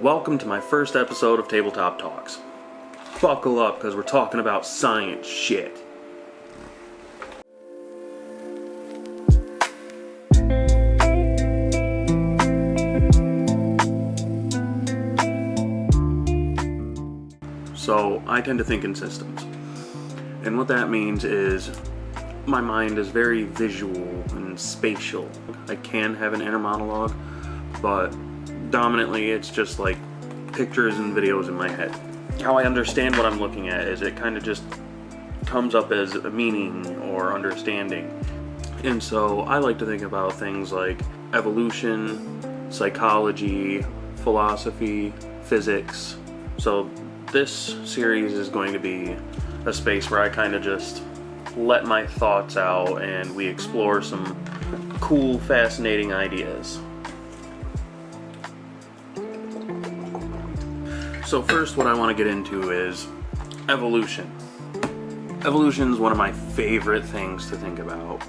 Welcome to my first episode of Tabletop Talks. Buckle up, because we're talking about science shit. So, I tend to think in systems. And what that means is my mind is very visual and spatial. I can have an inner monologue, but dominantly it's just like pictures and videos in my head. How I understand what I'm looking at is it kind of just comes up as a meaning or understanding. And so I like to think about things like evolution, psychology, philosophy, physics. So this series is going to be a space where I kind of just let my thoughts out and we explore some cool, fascinating ideas. So first, what I want to get into is evolution. Evolution is one of my favorite things to think about.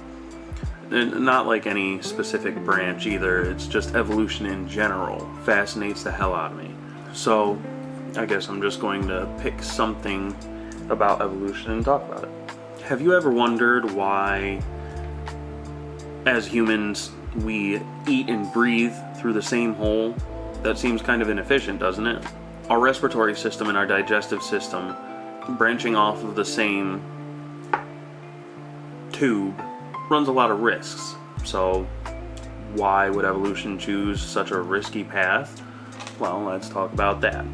And not like any specific branch either, it's just evolution in general. Fascinates the hell out of me. So I guess I'm just going to pick something about evolution and talk about it. Have you ever wondered why, as humans, we eat and breathe through the same hole? That seems kind of inefficient, doesn't it? Our respiratory system and our digestive system, branching off of the same tube, runs a lot of risks. So why would evolution choose such a risky path? Well, let's talk about that.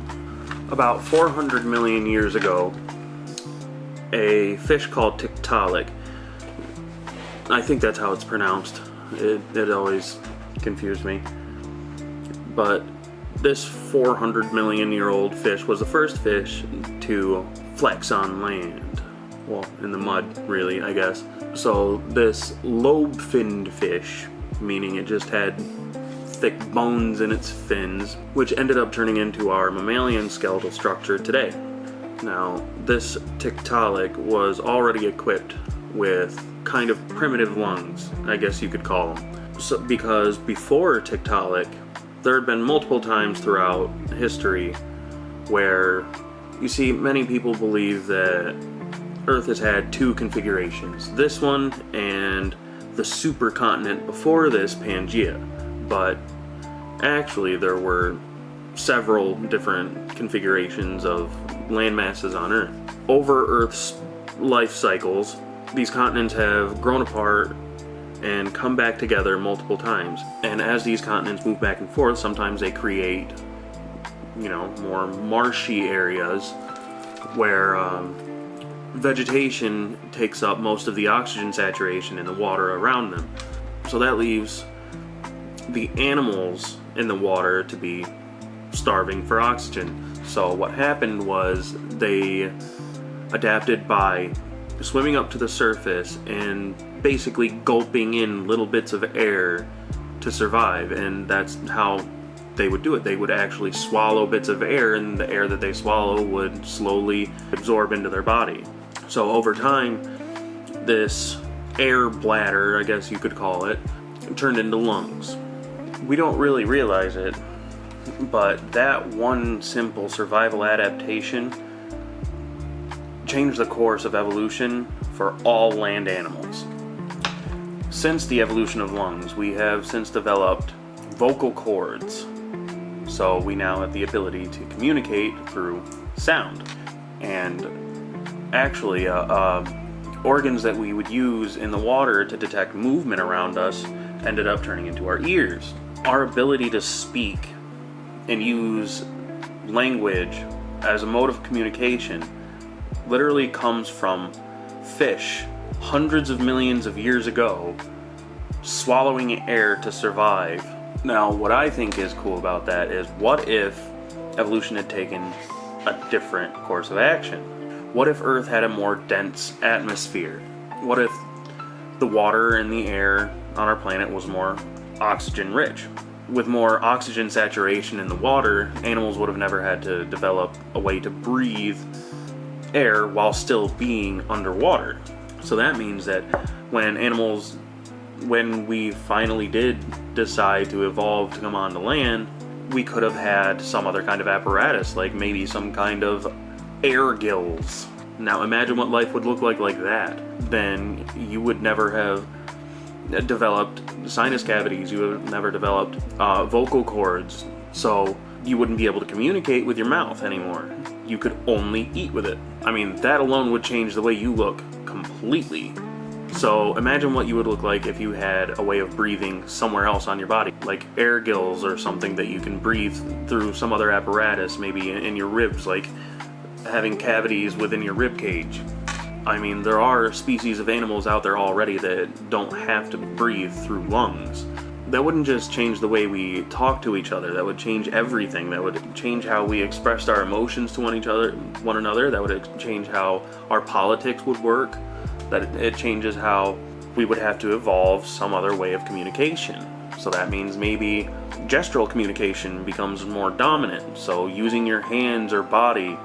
About 400 million years ago, a fish called tiktaalik, I think that's how it's pronounced, it always confused me, but this 400 million year old fish was the first fish to flex on land. Well, in the mud, really, I guess. So this lobe-finned fish, meaning it just had thick bones in its fins, which ended up turning into our mammalian skeletal structure today. Now, this tiktaalik was already equipped with kind of primitive lungs, I guess you could call them. So, because before tiktaalik, there had been multiple times throughout history where, you see, many people believe that Earth has had two configurations. This one and the supercontinent before this, Pangaea. But actually there were several different configurations of land masses on Earth. Over Earth's life cycles, these continents have grown apart and come back together multiple times. And as these continents move back and forth, sometimes they create, more marshy areas where vegetation takes up most of the oxygen saturation in the water around them. So that leaves the animals in the water to be starving for oxygen. So what happened was they adapted by swimming up to the surface and basically gulping in little bits of air to survive, and that's how they would do it. They would actually swallow bits of air, and the air that they swallow would slowly absorb into their body. So over time, this air bladder, I guess you could call it, turned into lungs. We don't really realize it, but that one simple survival adaptation changed the course of evolution for all land animals. Since the evolution of lungs, we have since developed vocal cords. So we now have the ability to communicate through sound. And actually, organs that we would use in the water to detect movement around us ended up turning into our ears. Our ability to speak and use language as a mode of communication literally comes from fish hundreds of millions of years ago swallowing air to survive. Now, what I think is cool about that is, what if evolution had taken a different course of action? What if Earth had a more dense atmosphere? What if the water and the air on our planet was more oxygen rich? With more oxygen saturation in the water, animals would have never had to develop a way to breathe air while still being underwater. So that means that when we finally did decide to evolve to come onto land, we could have had some other kind of apparatus, like maybe some kind of air gills. Now imagine what life would look like that. Then you would never have developed sinus cavities, you would have never developed vocal cords, so you wouldn't be able to communicate with your mouth anymore. You could only eat with it. I mean, that alone would change the way you look completely. So imagine what you would look like if you had a way of breathing somewhere else on your body, like air gills or something that you can breathe through some other apparatus, maybe in your ribs, like having cavities within your rib cage. I mean, there are species of animals out there already that don't have to breathe through lungs. That wouldn't just change the way we talk to each other, that would change everything. That would change how we expressed our emotions to one another. That would change how our politics would work. That it changes how we would have to evolve some other way of communication. So that means maybe gestural communication becomes more dominant. So using your hands or body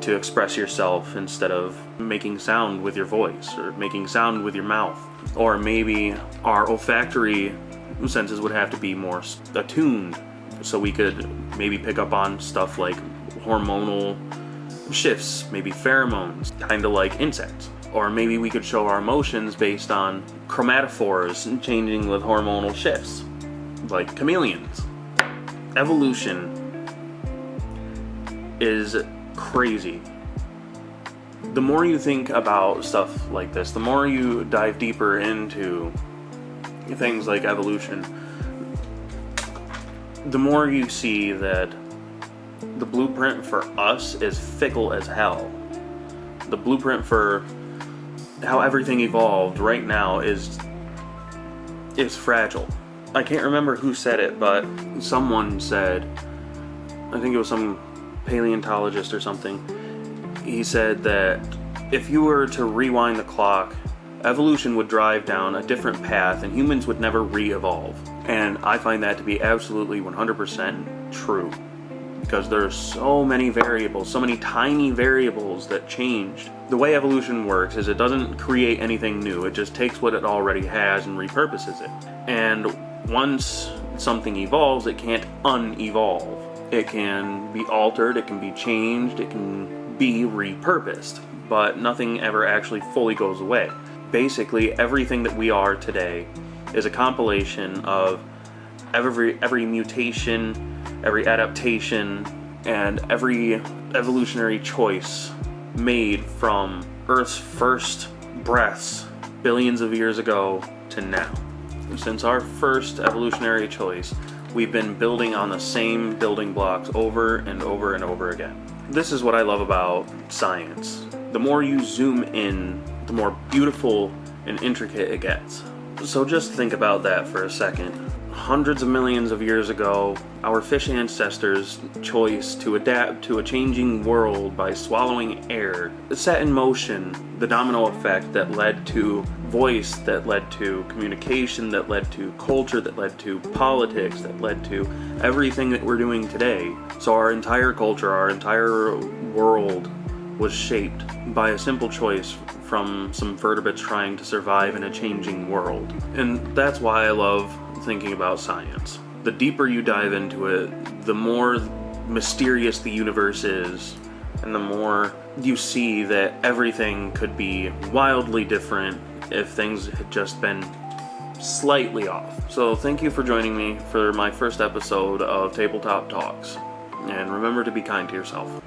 to express yourself instead of making sound with your voice or making sound with your mouth. Or maybe our olfactory senses would have to be more attuned, so we could maybe pick up on stuff like hormonal shifts, maybe pheromones, kind of like insects. Or maybe we could show our emotions based on chromatophores changing with hormonal shifts, like chameleons. Evolution is crazy. The more you think about stuff like this, the more you dive deeper into things like evolution, the more you see that the blueprint for us is fickle as hell. The blueprint for how everything evolved right now is fragile. I can't remember who said it, but someone said, I think it was some paleontologist or something, he said that if you were to rewind the clock, evolution would drive down a different path and humans would never re-evolve. And I find that to be absolutely 100% true, because there's so many variables, so many tiny variables that changed. The way evolution works is it doesn't create anything new, it just takes what it already has and repurposes it. And once something evolves, it can't unevolve. It can be altered, it can be changed, it can be repurposed, but nothing ever actually fully goes away. Basically, everything that we are today is a compilation of every mutation, every adaptation, and every evolutionary choice made from Earth's first breaths billions of years ago to now. Since our first evolutionary choice, we've been building on the same building blocks over and over and over again. This is what I love about science. The more you zoom in, the more beautiful and intricate it gets. So just think about that for a second. Hundreds of millions of years ago, our fish ancestors' choice to adapt to a changing world by swallowing air set in motion the domino effect that led to voice, that led to communication, that led to culture, that led to politics, that led to everything that we're doing today. So our entire culture, our entire world was shaped by a simple choice from some vertebrates trying to survive in a changing world. And that's why I love thinking about science. The deeper you dive into it, the more mysterious the universe is, and the more you see that everything could be wildly different if things had just been slightly off. So thank you for joining me for my first episode of Tabletop Talks, and remember to be kind to yourself.